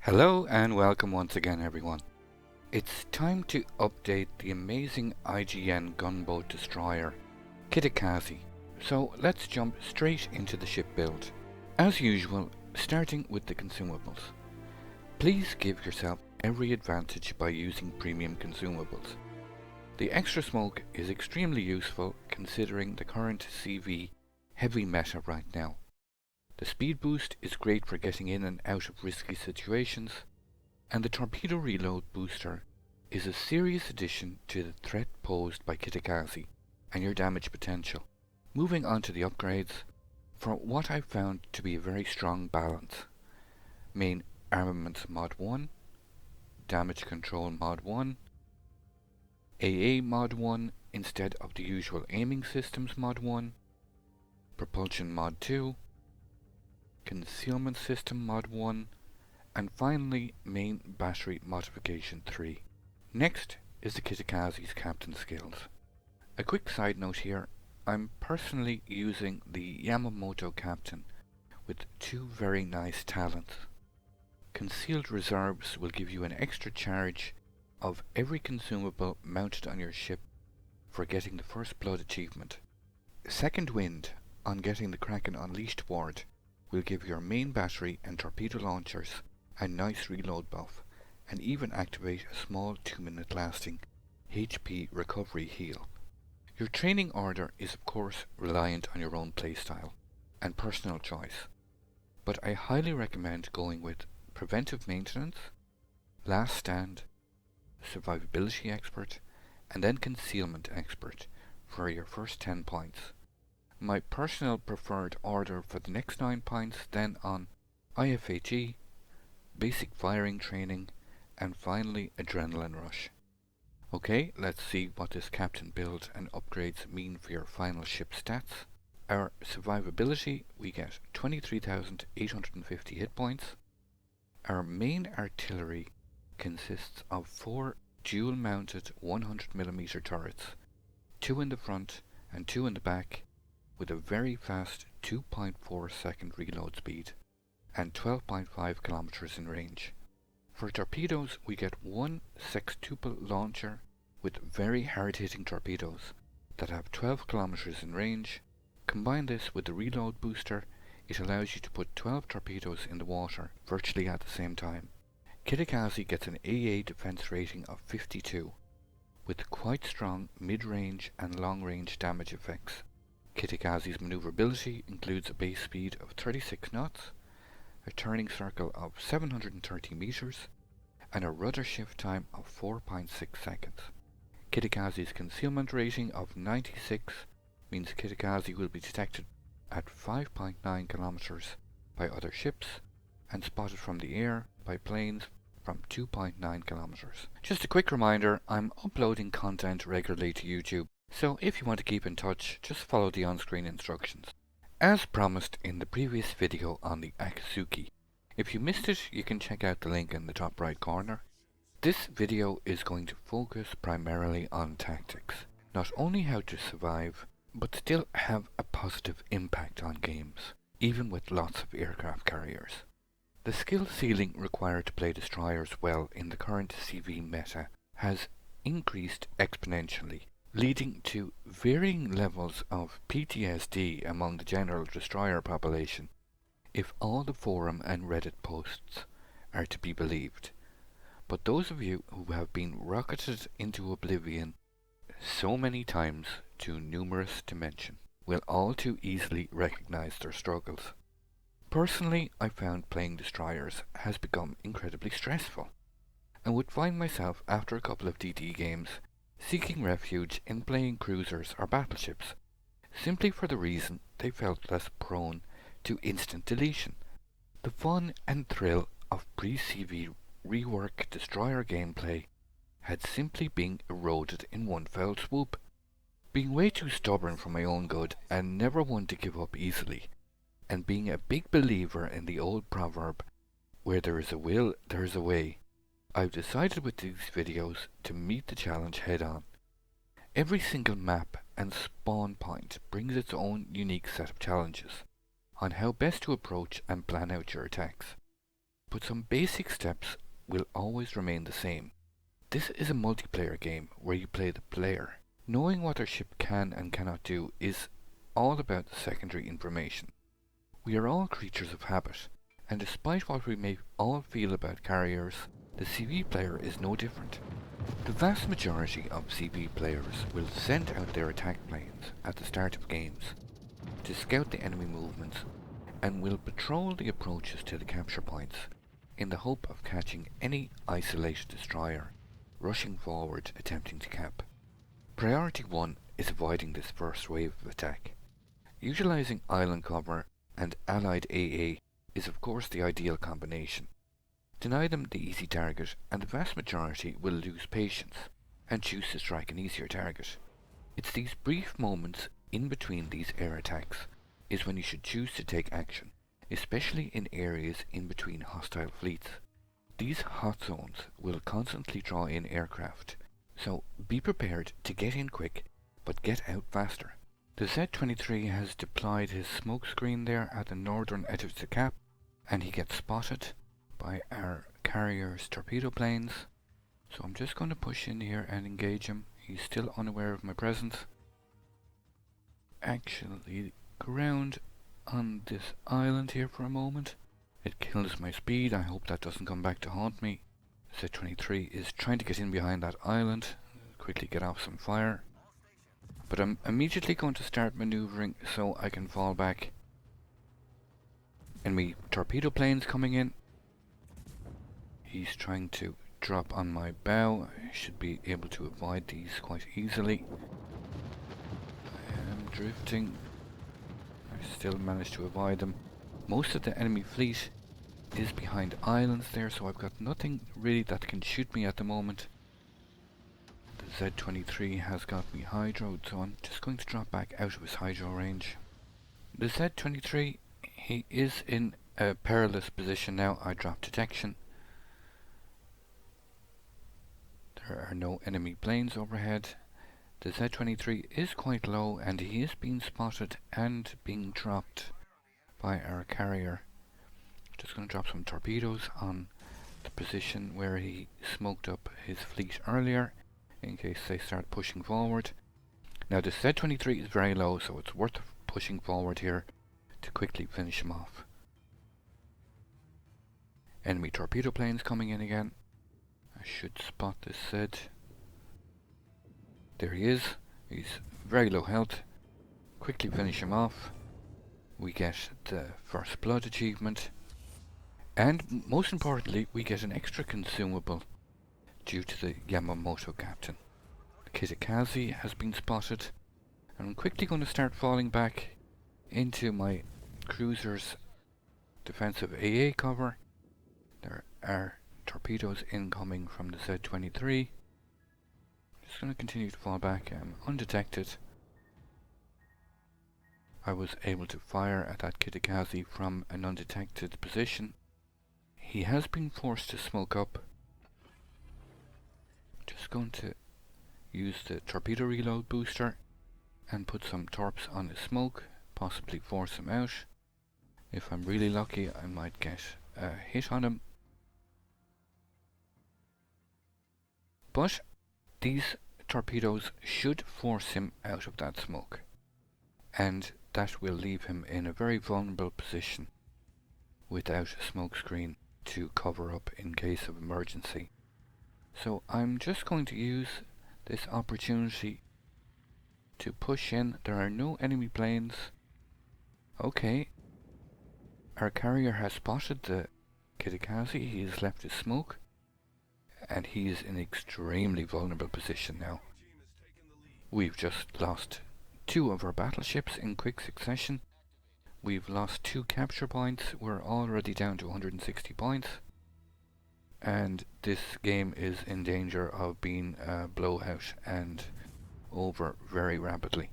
Hello and welcome once again everyone. It's time to update the amazing IGN gunboat destroyer, Kitakaze. So let's jump straight into the ship build. As usual, starting with the consumables. Please give yourself every advantage by using premium consumables. The extra smoke is extremely useful considering the current CV heavy meta right now. The speed boost is great for getting in and out of risky situations, and the torpedo reload booster is a serious addition to the threat posed by Kitakaze and your damage potential. Moving on to the upgrades, for what I found to be a very strong balance. Main Armaments Mod 1, Damage Control Mod 1, AA Mod 1 instead of the usual Aiming Systems Mod 1, Propulsion Mod 2, Concealment System Mod 1, and finally Main Battery Modification 3. Next is the Kitakaze's Captain skills. A quick side note here, I'm personally using the Yamamoto Captain with two very nice talents. Concealed Reserves will give you an extra charge of every consumable mounted on your ship for getting the First Blood achievement. Second Wind on getting the Kraken Unleashed ward will give your main battery and torpedo launchers a nice reload buff and even activate a small 2-minute lasting HP recovery heal. Your training order is of course reliant on your own playstyle and personal choice, but I highly recommend going with Preventive Maintenance, Last Stand, Survivability Expert, and then Concealment Expert for your first 10 points. My personal preferred order for the next 9 points then on IFHE, Basic Firing Training, and finally Adrenaline Rush. Okay, let's see what this captain build and upgrades mean for your final ship stats. Our survivability, we get 23,850 hit points. Our main artillery consists of 4 dual-mounted 100mm turrets, 2 in the front and 2 in the back, with a very fast 2.4 second reload speed and 12.5 kilometers in range. For torpedoes, we get one sextuple launcher with very hard-hitting torpedoes that have 12 kilometers in range. Combine this with the reload booster, it allows you to put 12 torpedoes in the water virtually at the same time. Kitakaze gets an AA defense rating of 52, with quite strong mid-range and long-range damage effects. Kitakaze's maneuverability includes a base speed of 36 knots, a turning circle of 730 meters, and a rudder shift time of 4.6 seconds. Kitakaze's concealment rating of 96 means Kitakaze will be detected at 5.9 kilometers by other ships and spotted from the air by planes from 2.9 kilometers. Just a quick reminder, I'm uploading content regularly to YouTube, so if you want to keep in touch, just follow the on-screen instructions. As promised in the previous video on the Akatsuki, if you missed it, you can check out the link in the top right corner. This video is going to focus primarily on tactics, not only how to survive, but still have a positive impact on games, even with lots of aircraft carriers. The skill ceiling required to play destroyers well in the current CV meta has increased exponentially, leading to varying levels of PTSD among the general destroyer population, if all the forum and Reddit posts are to be believed. But those of you who have been rocketed into oblivion so many times to numerous dimension will all too easily recognize their struggles. Personally, I found playing destroyers has become incredibly stressful, and would find myself after a couple of DD games seeking refuge in playing cruisers or battleships, simply for the reason they felt less prone to instant deletion. The fun and thrill of pre-CV rework destroyer gameplay had simply been eroded in one fell swoop. Being way too stubborn for my own good and never one to give up easily, and being a big believer in the old proverb, where there is a will, there is a way, I've decided with these videos to meet the challenge head on. Every single map and spawn point brings its own unique set of challenges on how best to approach and plan out your attacks. but some basic steps will always remain the same. This is a multiplayer game where you play the player. Knowing what our ship can and cannot do is all about the secondary information. We are all creatures of habit, and despite what we may all feel about carriers, the CV player is no different. The vast majority of CV players will send out their attack planes at the start of games to scout the enemy movements and will patrol the approaches to the capture points in the hope of catching any isolated destroyer rushing forward attempting to cap. Priority 1 is avoiding this first wave of attack. Utilizing island cover and allied AA is of course the ideal combination. Deny them the easy target and the vast majority will lose patience and choose to strike an easier target. It's these brief moments in between these air attacks is when you should choose to take action, especially in areas in between hostile fleets. These hot zones will constantly draw in aircraft, so be prepared to get in quick but get out faster. The Z-23 has deployed his smoke screen there at the northern edge of the cap, and he gets spotted by our carrier's torpedo planes. So I'm just going to push in here and engage him. He's still unaware of my presence. Actually, ground on this island here for a moment. It kills my speed. I hope that doesn't come back to haunt me. Z-23 is trying to get in behind that island, quickly get off some fire. But I'm immediately going to start maneuvering so I can fall back. Enemy torpedo planes coming in. He's trying to drop on my bow. I should be able to avoid these quite easily. I am drifting. I still managed to avoid them. Most of the enemy fleet is behind islands there, so I've got nothing really that can shoot me at the moment. The Z-23 has got me hydroed, so I'm just going to drop back out of his hydro range. The Z-23, he is in a perilous position now. I drop detection. There are no enemy planes overhead. The Z-23 is quite low and he is being spotted and being dropped by our carrier. Just going to drop some torpedoes on the position where he smoked up his fleet earlier in case they start pushing forward. Now the Z-23 is very low, so it's worth pushing forward here to quickly finish him off. Enemy torpedo planes coming in again. I should spot this Z. There he is. He's very low health. Quickly finish him off. We get the first blood achievement. And most importantly, we get an extra consumable due to the Yamamoto captain. The Kitakaze has been spotted. And I'm quickly going to start falling back into my cruiser's defensive AA cover. There are torpedoes incoming from the Z-23. Just going to continue to fall back. I'm undetected. I was able to fire at that Kitakaze from an undetected position. He has been forced to smoke up. Just going to use the torpedo reload booster and put some torps on his smoke, possibly force him out. If I'm really lucky, I might get a hit on him. But these torpedoes should force him out of that smoke, and that will leave him in a very vulnerable position without a smoke screen to cover up in case of emergency. So I'm just going to use this opportunity to push in. There are no enemy planes. Okay, our carrier has spotted the Kitakaze. He has left his smoke and he is in an extremely vulnerable position now. We've just lost 2 of our battleships in quick succession. We've lost 2 capture points. We're already down to 160 points. And this game is in danger of being a blowout and over very rapidly.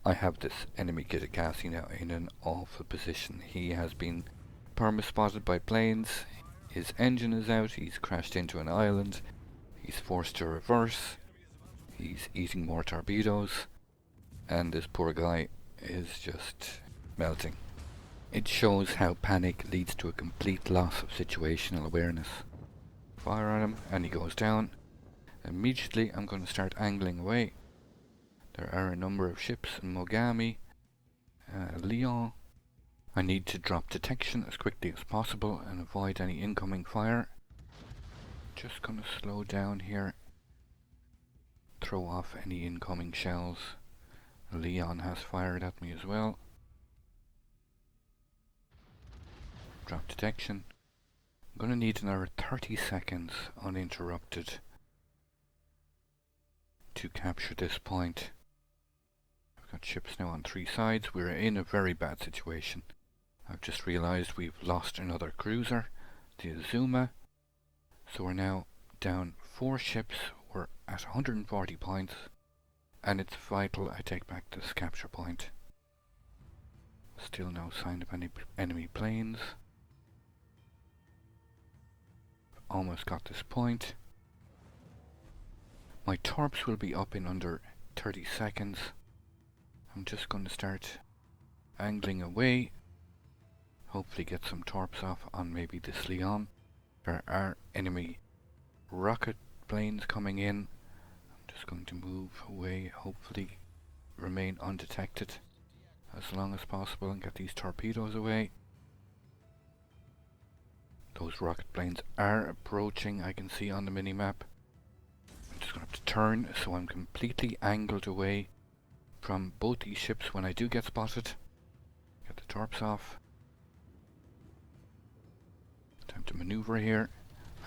I have this enemy Kitakaze now in an awful position. He has been perma-spotted by planes. His engine is out. He's crashed into an island. He's forced to reverse. He's eating more torpedoes. And this poor guy is just melting. It shows how panic leads to a complete loss of situational awareness. Fire on him and he goes down. Immediately I'm going to start angling away. There are a number of ships in Mogami, Lyon. I need to drop detection as quickly as possible and avoid any incoming fire. Just going to slow down here. Throw off any incoming shells. Leon has fired at me as well. Drop detection. I'm going to need another 30 seconds uninterrupted to capture this point. I've got ships now on 3 sides. We're in a very bad situation. I've just realised we've lost another cruiser, the Azuma. So we're now down 4 ships. We're at 140 points. And it's vital I take back this capture point. Still no sign of any enemy planes. Almost got this point. My torps will be up in under 30 seconds. I'm just going to start angling away. Hopefully get some torps off on maybe this Leon. There are enemy rocket planes coming in. I'm just going to move away, hopefully remain undetected as long as possible and get these torpedoes away. Those rocket planes are approaching, I can see on the mini-map. I'm just going to have to turn so I'm completely angled away from both these ships when I do get spotted. Get the torps off. Time to maneuver here.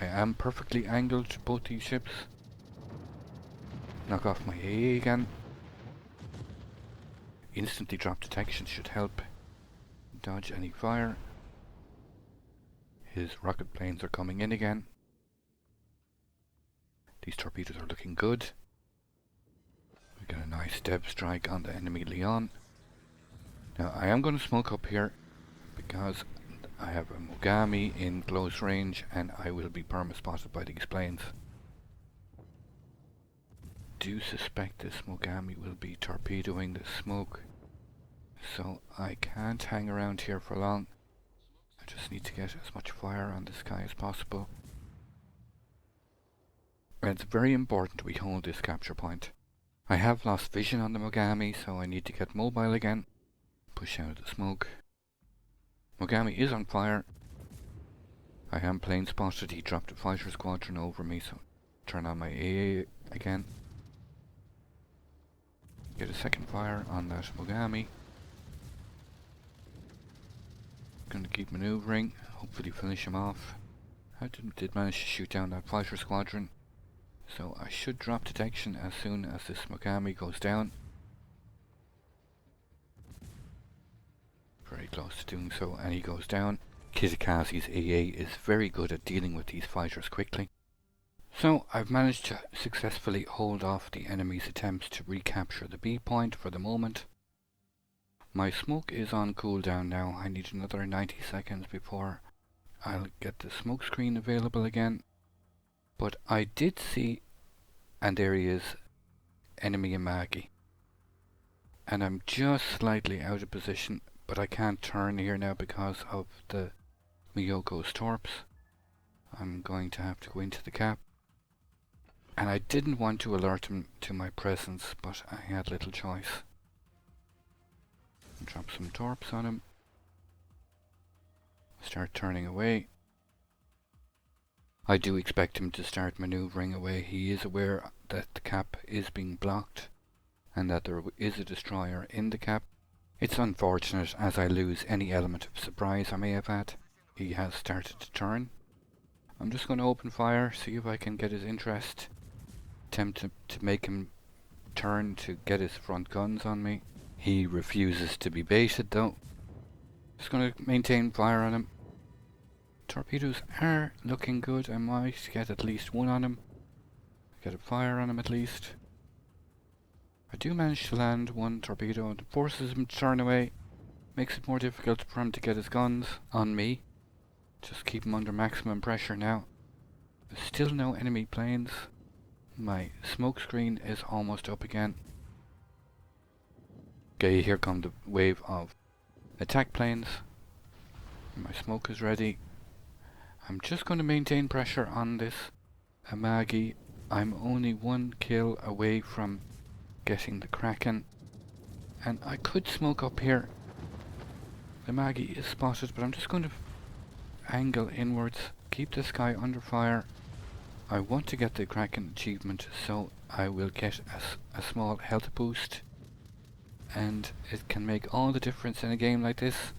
I am perfectly angled to both these ships. Knock off my AA again. Instantly drop detection should help dodge any fire. His rocket planes are coming in again. These torpedoes are looking good. We get a nice depth strike on the enemy Leon. Now I am going to smoke up here because I have a Mogami in close range and I will be perma-spotted by these planes. Do suspect this Mogami will be torpedoing the smoke, so I can't hang around here for long. I just need to get as much fire on this guy as possible. And it's very important we hold this capture point. I have lost vision on the Mogami, so I need to get mobile again. Push out the smoke. Mogami is on fire. I am plane spotted. He dropped a fighter squadron over me, so turn on my AA again. Get a second fire on that Mogami. Gonna keep maneuvering, hopefully finish him off. I did manage to shoot down that fighter squadron, so I should drop detection as soon as this Mogami goes down. Very close to doing so, and he goes down. Kitakaze's AA is very good at dealing with these fighters quickly. So I've managed to successfully hold off the enemy's attempts to recapture the B point for the moment. My smoke is on cooldown now. I need another 90 seconds before I'll get the smoke screen available again. But I did see, and there he is, enemy Imagi. And I'm just slightly out of position, but I can't turn here now because of the Miyoko's torps. I'm going to have to go into the cap. And I didn't want to alert him to my presence, but I had little choice. Drop some torps on him. Start turning away. I do expect him to start maneuvering away. He is aware that the cap is being blocked and that there is a destroyer in the cap. It's unfortunate as I lose any element of surprise I may have had. He has started to turn. I'm just going to open fire, see if I can get his interest. Attempt to make him turn to get his front guns on me. He refuses to be baited though. Just going to maintain fire on him. Torpedoes are looking good. I might get at least one on him. Get a fire on him at least. I do manage to land one torpedo and forces him to turn away. Makes it more difficult for him to get his guns on me. Just keep him under maximum pressure now. There's still no enemy planes. My smoke screen is almost up again. Okay, here come the wave of attack planes. My smoke is ready. I'm just going to maintain pressure on this Amagi. I'm only 1 kill away from getting the Kraken. And I could smoke up here. The Amagi is spotted, but I'm just going to angle inwards. Keep this guy under fire. I want to get the Kraken achievement, so I will get a small health boost. And it can make all the difference in a game like this.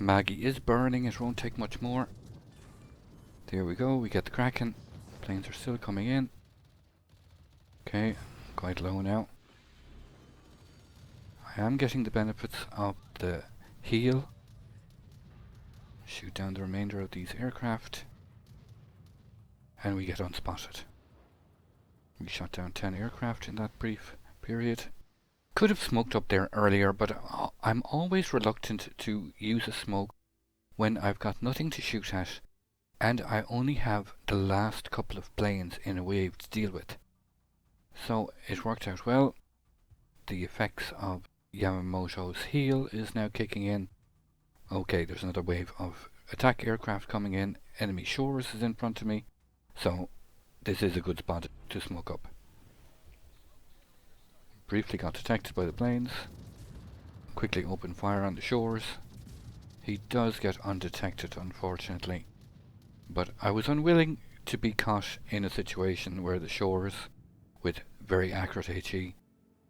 Amagi is burning, it won't take much more. There we go, we get the Kraken. Planes are still coming in. Okay, quite low now. I am getting the benefits of the heal. Shoot down the remainder of these aircraft. And we get unspotted. We shot down 10 aircraft in that brief period. Could have smoked up there earlier, but I'm always reluctant to use a smoke when I've got nothing to shoot at and I only have the last couple of planes in a wave to deal with. So it worked out well. The effects of Yamamoto's heal is now kicking in. Okay, there's another wave of attack aircraft coming in. Enemy shores is in front of me. So this is a good spot to smoke up. Briefly got detected by the planes. Quickly opened fire on the shores. He does get undetected, unfortunately. But I was unwilling to be caught in a situation where the shores, with very accurate HE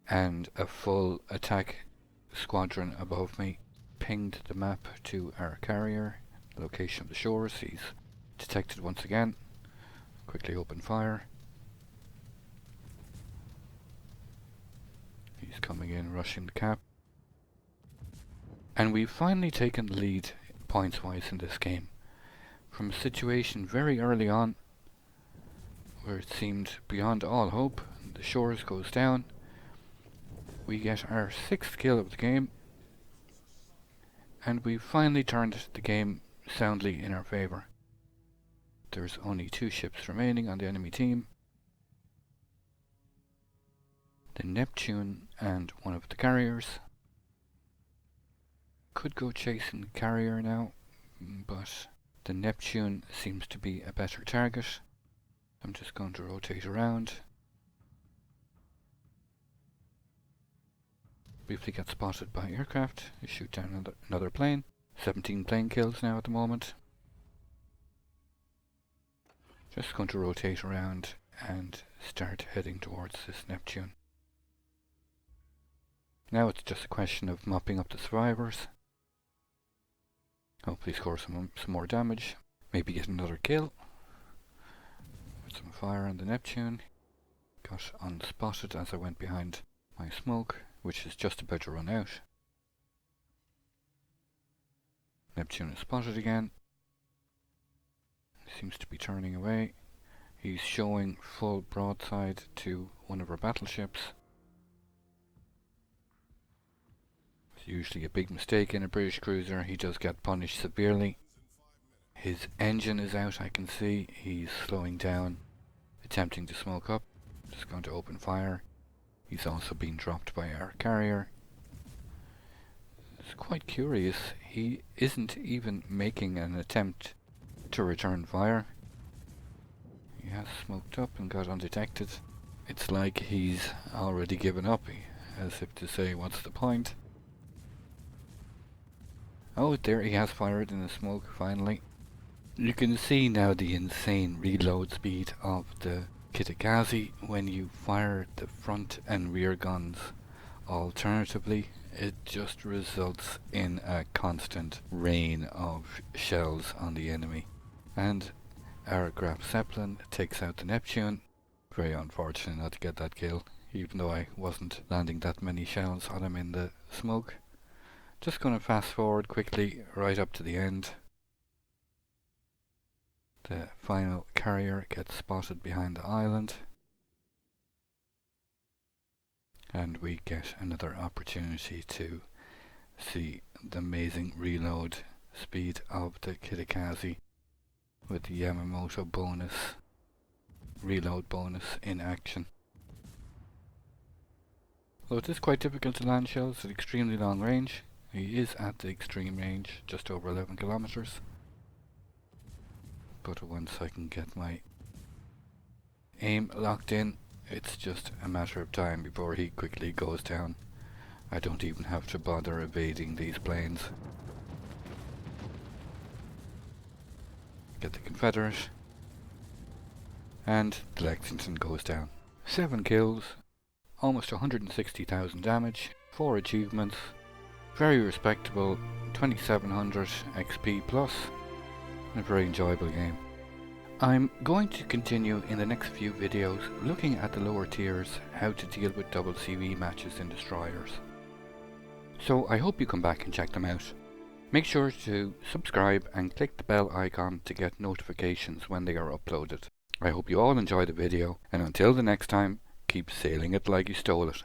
and a full attack squadron above me, pinged the map to our carrier, the location of the shores. He's detected once again. Quickly open fire. He's coming in, rushing the cap. And we've finally taken the lead points-wise in this game. From a situation very early on, where it seemed beyond all hope, the shores goes down. We get our 6th kill of the game. And we've finally turned the game soundly in our favour. There's only 2 ships remaining on the enemy team. The Neptune and one of the carriers. Could go chasing the carrier now, but the Neptune seems to be a better target. I'm just going to rotate around. Briefly get spotted by aircraft. You shoot down another plane. 17 plane kills now at the moment. Just going to rotate around and start heading towards this Neptune. Now it's just a question of mopping up the survivors. Hopefully score some more damage. Maybe get another kill. With some fire on the Neptune. Got unspotted as I went behind my smoke, which is just about to run out. Neptune is spotted again. Seems to be turning away. He's showing full broadside to one of our battleships. It's usually a big mistake in a British cruiser. He does get punished severely. His engine is out, I can see. He's slowing down, attempting to smoke up. Just going to open fire. He's also being dropped by our carrier. It's quite curious. He isn't even making an attempt to return fire. He has smoked up and got undetected. It's like he's already given up, as if to say, what's the point? Oh, there he has fired in the smoke finally. You can see now the insane reload speed of the Kitakaze when you fire the front and rear guns. Alternatively, it just results in a constant rain of shells on the enemy. And our Graf Zeppelin takes out the Neptune. Very unfortunate not to get that kill, even though I wasn't landing that many shells on him in the smoke. Just going to fast forward quickly right up to the end. The final carrier gets spotted behind the island. And we get another opportunity to see the amazing reload speed of the Kitakaze with the Yamamoto bonus, reload bonus in action. Although it is quite difficult to land shells at extremely long range, He is at the extreme range, just over 11 kilometers. But once I can get my aim locked in, it's just a matter of time before he quickly goes down. I don't even have to bother evading these planes. Get the Confederate, and the Lexington goes down. 7 kills, almost 160,000 damage, 4 achievements, very respectable 2700 XP plus, and a very enjoyable game. I'm going to continue in the next few videos looking at the lower tiers, how to deal with double CV matches in destroyers. So I hope you come back and check them out. Make sure to subscribe and click the bell icon to get notifications when they are uploaded. I hope you all enjoy the video, and until the next time, keep sailing it like you stole it.